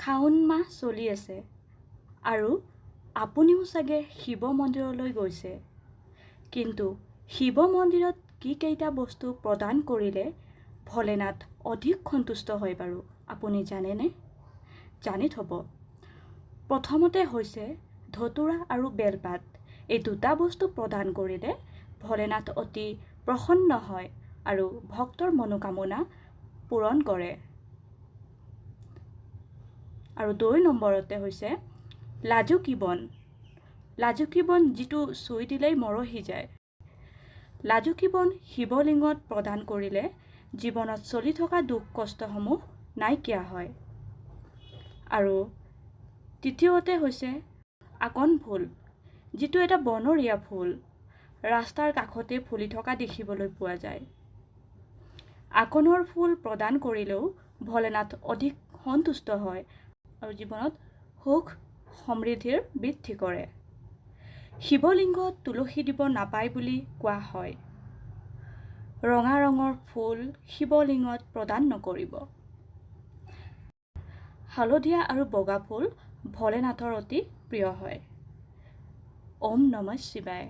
শাওণ মাহ চলি আছে আৰু আপুনিও চাগে শিৱ মন্দিৰলৈ গৈছে। কিন্তু শিৱ মন্দিৰত কি কেইটা বস্তু প্ৰদান কৰিলে ভোলেনাথ অধিক সন্তুষ্ট হয় বাৰু আপুনি জানেনে? জানি থ'ব। প্ৰথমতে হৈছে ধতুৰা আৰু বেলপাত। এই দুটা বস্তু প্ৰদান কৰিলে ভোলেনাথ অতি প্ৰসন্ন হয় আৰু ভক্তৰ মনোকামনা পূৰণ কৰে। আৰু 2 নম্বৰতে হৈছে লাজুকী বন। লাজুকী বন যিটো চুই দিলেই মৰহি যায়। লাজুকী বন শিৱলিংগত প্ৰদান কৰিলে জীৱনত চলি থকা দুখ কষ্টসমূহ নাইকিয়া হয়। আৰু তৃতীয়তে হৈছে আকন ফুল, যিটো এটা বনৰীয়া ফুল, ৰাস্তাৰ কাষতে ফুলি থকা দেখিবলৈ পোৱা যায়। আকনৰ ফুল প্ৰদান কৰিলেও ভোলেনাথ অধিক সন্তুষ্ট হয় আৰু জীৱনত সুখ সমৃদ্ধিৰ বৃদ্ধি কৰে। শিৱলিংগত তুলসী দিব নাপায় বুলি কোৱা হয়। ৰঙা ৰঙৰ ফুল শিৱলিংগত প্ৰদান নকৰিব। হালধীয়া আৰু বগা ফুল ভোলেনাথৰ অতি প্ৰিয় হয়। ওম নমঃ শিৱায়।